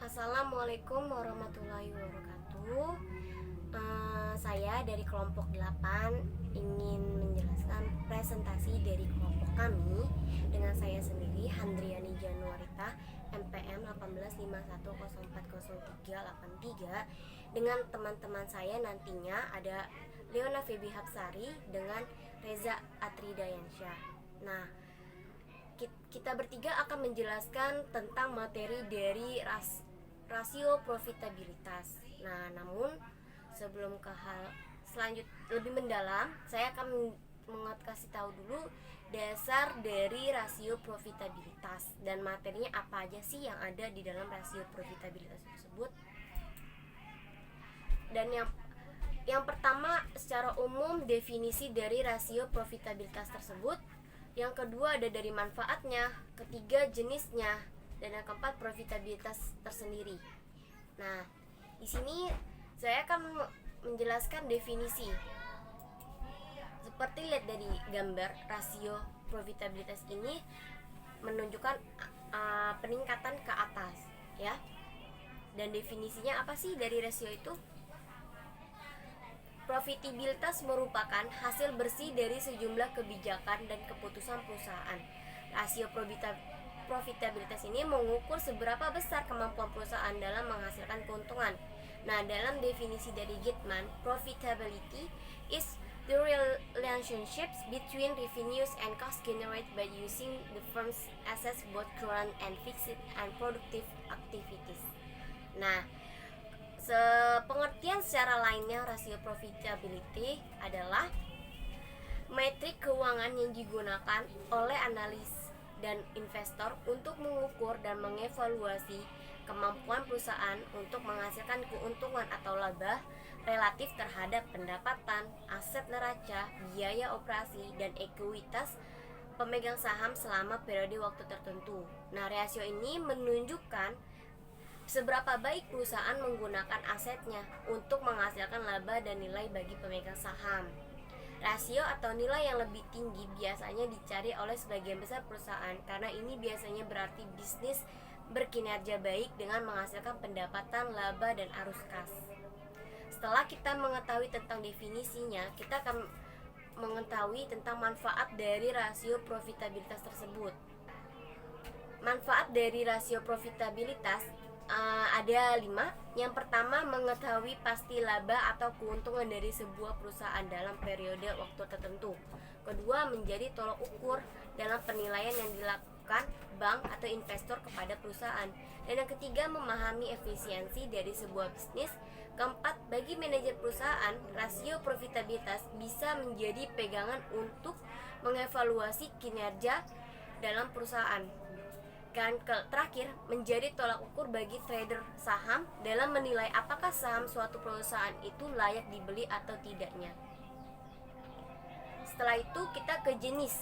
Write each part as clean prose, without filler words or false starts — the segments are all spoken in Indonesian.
Assalamualaikum warahmatullahi wabarakatuh. Saya dari kelompok 8 ingin menjelaskan presentasi dari kelompok kami dengan saya sendiri, Handriani Januarita, MPM 1851040383, dengan teman-teman saya nantinya ada Leona Febi Hapsari dengan Reza Atridayansyah. Nah, kita bertiga akan menjelaskan tentang materi dari rasio profitabilitas. Nah, namun sebelum ke hal selanjut lebih mendalam, saya akan kasih tahu dulu dasar dari rasio profitabilitas dan materinya apa aja sih yang ada di dalam rasio profitabilitas tersebut. Dan yang pertama, secara umum definisi dari rasio profitabilitas tersebut. Yang kedua ada dari manfaatnya, ketiga jenisnya, dan yang keempat profitabilitas tersendiri. Nah, di sini saya akan menjelaskan definisi. Seperti lihat dari gambar, rasio profitabilitas ini menunjukkan peningkatan ke atas, ya. Dan definisinya apa sih dari rasio itu? Profitabilitas merupakan hasil bersih dari sejumlah kebijakan dan keputusan perusahaan. Rasio profitabilitas ini mengukur seberapa besar kemampuan perusahaan dalam menghasilkan keuntungan. Nah, dalam definisi dari Gitman, profitability is the relationships between revenues and costs generated by using the firm's assets, both current and fixed and productive activities. Nah, pengertian secara lainnya rasio profitability adalah metrik keuangan yang digunakan oleh analis dan investor untuk mengukur dan mengevaluasi kemampuan perusahaan untuk menghasilkan keuntungan atau laba relatif terhadap pendapatan, aset neraca, biaya operasi, dan ekuitas pemegang saham selama periode waktu tertentu. Nah, rasio ini menunjukkan seberapa baik perusahaan menggunakan asetnya untuk menghasilkan laba dan nilai bagi pemegang saham. Rasio atau nilai yang lebih tinggi biasanya dicari oleh sebagian besar perusahaan karena ini biasanya berarti bisnis berkinerja baik dengan menghasilkan pendapatan, laba, dan arus kas. Setelah kita mengetahui tentang definisinya, kita akan mengetahui tentang manfaat dari rasio profitabilitas tersebut. Manfaat dari rasio profitabilitas ada 5. Yang pertama, mengetahui pasti laba atau keuntungan dari sebuah perusahaan dalam periode waktu tertentu. Kedua, menjadi tolok ukur dalam penilaian yang dilakukan bank atau investor kepada perusahaan. Dan yang ketiga, memahami efisiensi dari sebuah bisnis. Keempat, bagi manajer perusahaan, rasio profitabilitas bisa menjadi pegangan untuk mengevaluasi kinerja dalam perusahaan. Dan terakhir, menjadi tolak ukur bagi trader saham dalam menilai apakah saham suatu perusahaan itu layak dibeli atau tidaknya. Setelah itu kita ke jenis.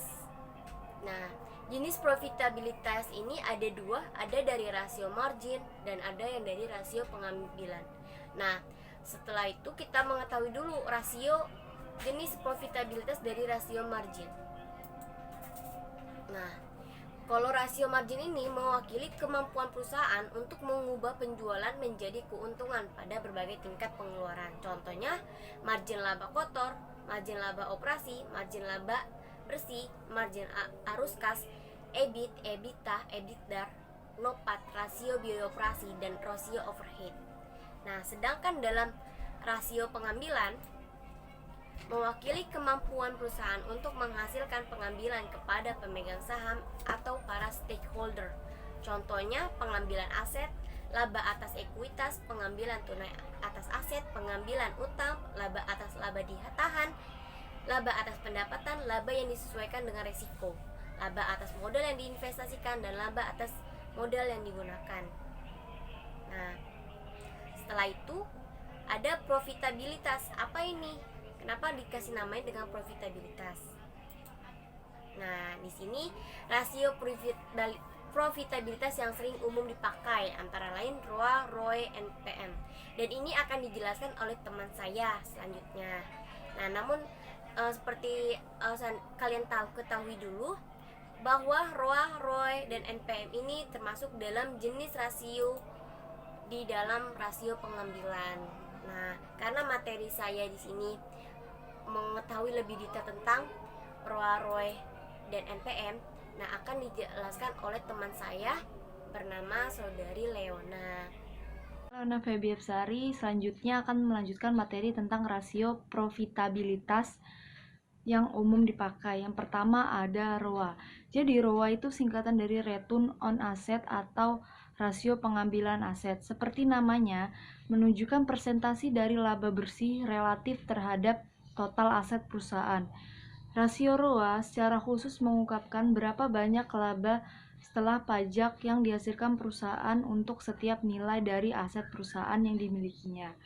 Nah, jenis profitabilitas ini ada 2, ada dari rasio margin dan ada yang dari rasio pengambilan. Nah, setelah itu kita mengetahui dulu rasio jenis profitabilitas dari rasio margin. Nah, kalau rasio margin ini mewakili kemampuan perusahaan untuk mengubah penjualan menjadi keuntungan pada berbagai tingkat pengeluaran. Contohnya, margin laba kotor, margin laba operasi, margin laba bersih, margin arus kas, EBIT, EBITDA, EBITDA, NOPAT, rasio biaya operasi, dan rasio overhead. Nah, sedangkan dalam rasio pengambilan mewakili kemampuan perusahaan untuk menghasilkan pengambilan kepada pemegang saham atau para stakeholder. Contohnya, pengambilan aset, laba atas ekuitas, pengambilan tunai atas aset, pengambilan utang, laba atas laba ditahan, laba atas pendapatan, laba yang disesuaikan dengan resiko, laba atas modal yang diinvestasikan, dan laba atas modal yang digunakan. Nah, setelah itu ada profitabilitas. Apa ini? Kenapa dikasih namanya dengan profitabilitas? Nah, di sini rasio profitabilitas yang sering umum dipakai antara lain ROA, ROE, NPM. Dan ini akan dijelaskan oleh teman saya selanjutnya. Nah, namun seperti kalian ketahui dulu bahwa ROA, ROE, dan NPM ini termasuk dalam jenis rasio di dalam rasio pengambilan. Nah, karena materi saya di sini mengetahui lebih detail tentang ROA, ROE, dan NPM, nah akan dijelaskan oleh teman saya bernama Saudari Leona. Leona Febiepsari selanjutnya akan melanjutkan materi tentang rasio profitabilitas yang umum dipakai. Yang pertama ada ROA. Jadi ROA itu singkatan dari Return on Asset atau rasio pengambilan aset. Seperti namanya, menunjukkan presentasi dari laba bersih relatif terhadap total aset perusahaan. Rasio ROA secara khusus mengungkapkan berapa banyak laba setelah pajak yang dihasilkan perusahaan untuk setiap nilai dari aset perusahaan yang dimilikinya.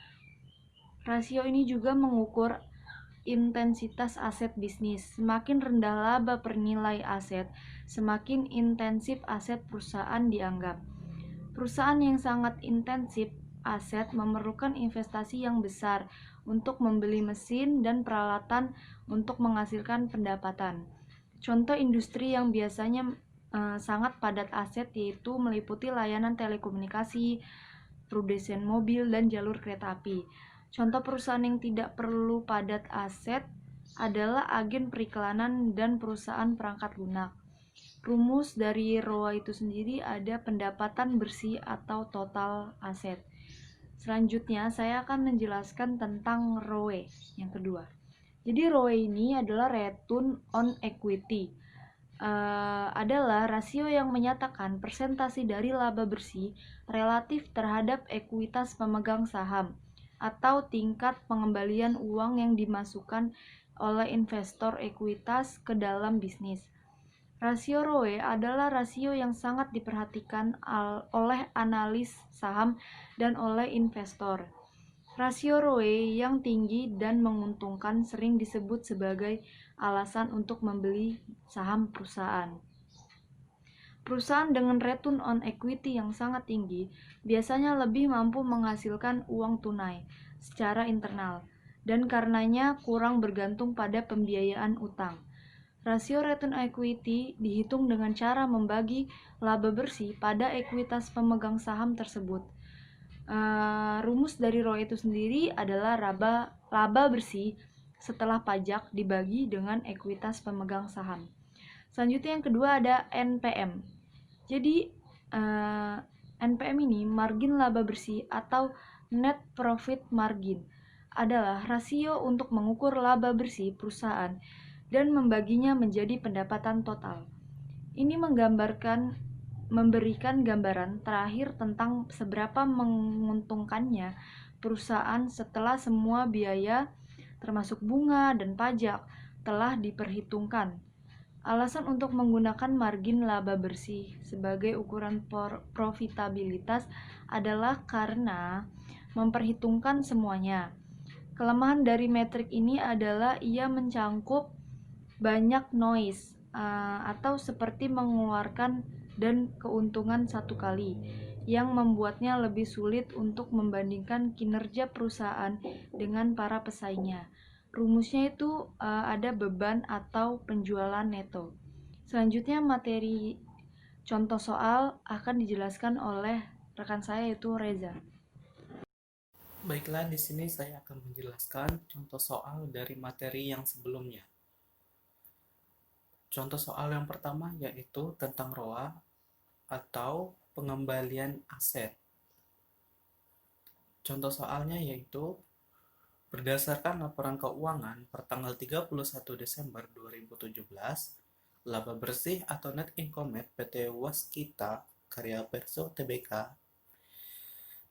Rasio ini juga mengukur intensitas aset bisnis. Semakin rendah laba per nilai aset, semakin intensif aset perusahaan dianggap. Perusahaan yang sangat intensif aset memerlukan investasi yang besar untuk membeli mesin dan peralatan untuk menghasilkan pendapatan. Contoh industri yang biasanya sangat padat aset yaitu meliputi layanan telekomunikasi, produsen mobil, dan jalur kereta api. Contoh perusahaan yang tidak perlu padat aset adalah agen periklanan dan perusahaan perangkat lunak. Rumus dari ROA itu sendiri ada pendapatan bersih atau total aset. Selanjutnya saya akan menjelaskan tentang ROE yang kedua. Jadi ROE ini adalah Return on Equity. Adalah rasio yang menyatakan persentase dari laba bersih relatif terhadap ekuitas pemegang saham atau tingkat pengembalian uang yang dimasukkan oleh investor ekuitas ke dalam bisnis. Rasio ROE adalah rasio yang sangat diperhatikan oleh analis saham dan oleh investor. Rasio ROE yang tinggi dan menguntungkan sering disebut sebagai alasan untuk membeli saham perusahaan. Perusahaan dengan return on equity yang sangat tinggi biasanya lebih mampu menghasilkan uang tunai secara internal dan karenanya kurang bergantung pada pembiayaan utang. Rasio return equity dihitung dengan cara membagi laba bersih pada ekuitas pemegang saham tersebut. Rumus dari ROE itu sendiri adalah laba bersih setelah pajak dibagi dengan ekuitas pemegang saham. Selanjutnya yang kedua ada NPM. Jadi NPM ini margin laba bersih atau net profit margin adalah rasio untuk mengukur laba bersih perusahaan dan membaginya menjadi pendapatan total. Ini memberikan gambaran terakhir tentang seberapa menguntungkannya perusahaan setelah semua biaya termasuk bunga dan pajak telah diperhitungkan. Alasan untuk menggunakan margin laba bersih sebagai ukuran profitabilitas adalah karena memperhitungkan semuanya. Kelemahan dari metrik ini adalah ia mencangkup banyak noise atau seperti mengeluarkan dan keuntungan satu kali yang membuatnya lebih sulit untuk membandingkan kinerja perusahaan dengan para pesaingnya. Rumusnya itu ada beban atau penjualan neto. Selanjutnya materi contoh soal akan dijelaskan oleh rekan saya yaitu Reza. Baiklah, di sini saya akan menjelaskan contoh soal dari materi yang sebelumnya. Contoh soal yang pertama yaitu tentang ROA atau pengembalian aset. Contoh soalnya yaitu berdasarkan laporan keuangan per tanggal 31 Desember 2017, laba bersih atau net income PT Waskita Karya Perso Tbk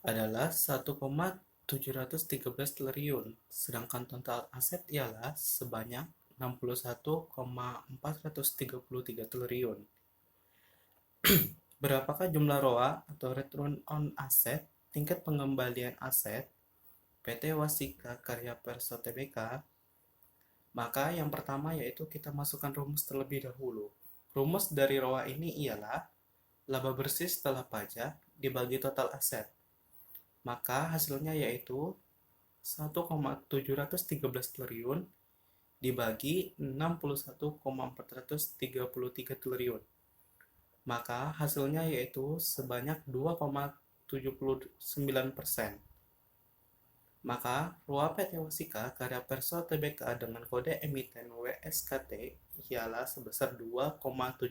adalah 1,713 triliun, sedangkan total aset ialah sebanyak 61,433 triliun. Berapakah jumlah ROA atau Return on Asset, tingkat pengembalian aset PT Wasika Karya Perso Tbk? Maka yang pertama yaitu kita masukkan rumus terlebih dahulu. Rumus dari ROA ini ialah laba bersih setelah pajak dibagi total aset. Maka hasilnya yaitu 1,713 triliun dibagi 61,433 triliun. Maka hasilnya yaitu sebanyak 2,7 79%. Maka ROA PT Wasika Karya Perso Tbk dengan kode emiten WSKT ialah sebesar 2,79%.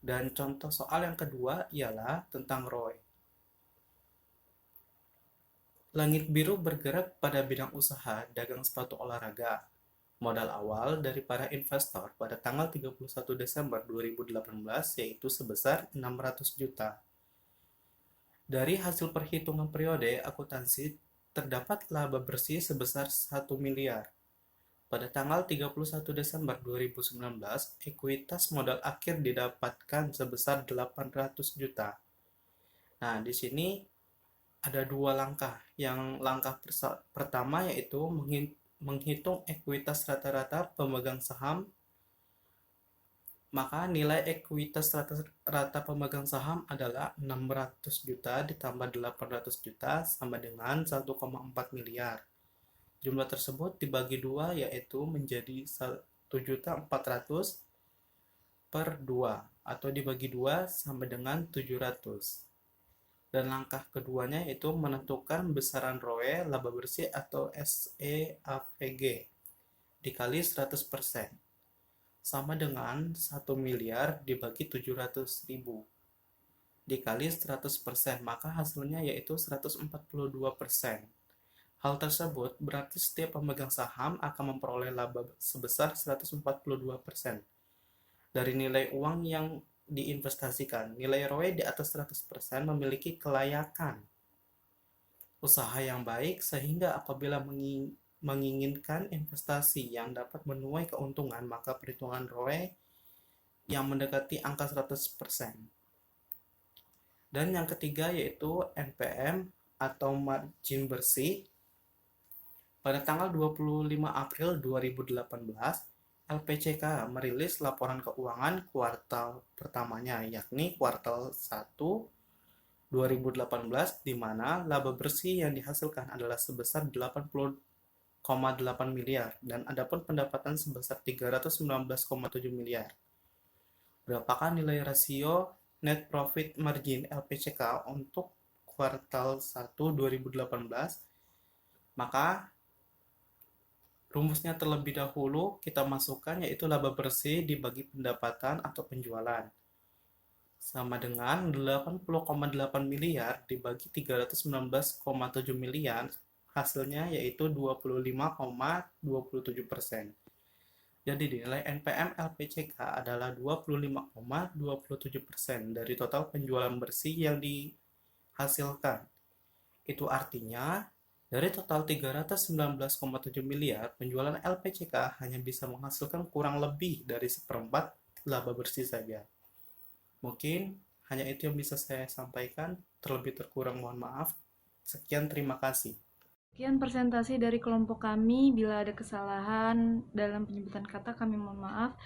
Dan contoh soal yang kedua ialah tentang ROE. Langit Biru bergerak pada bidang usaha dagang sepatu olahraga. Modal awal dari para investor pada tanggal 31 Desember 2018 yaitu sebesar 600 juta. Dari hasil perhitungan periode akuntansi terdapat laba bersih sebesar 1 miliar. Pada tanggal 31 Desember 2019, ekuitas modal akhir didapatkan sebesar 800 juta. Nah, di sini ada dua langkah. Yang langkah pertama yaitu menghitung ekuitas rata-rata pemegang saham. Maka nilai ekuitas rata pemegang saham adalah 600 juta ditambah 800 juta sama dengan 1,4 miliar. Jumlah tersebut dibagi dua yaitu menjadi 1.400.000 per 2 atau dibagi 2 sama dengan 700. Dan langkah keduanya yaitu menentukan besaran ROE laba bersih atau SEAVG dikali 100% sama dengan 1 miliar dibagi 700.000 dikali 100%, maka hasilnya yaitu 142%. Hal tersebut berarti setiap pemegang saham akan memperoleh laba sebesar 142% dari nilai uang yang diinvestasikan. Nilai ROE di atas 100% memiliki kelayakan usaha yang baik sehingga apabila menginginkan investasi yang dapat menuai keuntungan, maka perhitungan ROE yang mendekati angka 100%. Dan yang ketiga yaitu NPM atau margin bersih. Pada tanggal 25 April 2018, LPCK merilis laporan keuangan kuartal pertamanya, yakni kuartal 1 2018, di mana laba bersih yang dihasilkan adalah sebesar 80,8 miliar dan adapun pendapatan sebesar 319,7 miliar. Berapakah nilai rasio net profit margin LPCK untuk kuartal 1 2018? Maka rumusnya terlebih dahulu kita masukkan yaitu laba bersih dibagi pendapatan atau penjualan sama dengan 80,8 miliar dibagi 319,7 miliar, hasilnya yaitu 25,27%. Jadi nilai NPM LPCK adalah 25,27% dari total penjualan bersih yang dihasilkan. Itu artinya dari total 319,7 miliar, penjualan LPCK hanya bisa menghasilkan kurang lebih dari seperempat laba bersih saja. Mungkin hanya itu yang bisa saya sampaikan, terlebih terkurang mohon maaf. Sekian, terima kasih. Sekian presentasi dari kelompok kami. Bila ada kesalahan dalam penyebutan kata, kami mohon maaf.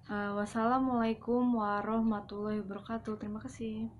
Wassalamualaikum warahmatullahi wabarakatuh. Terima kasih.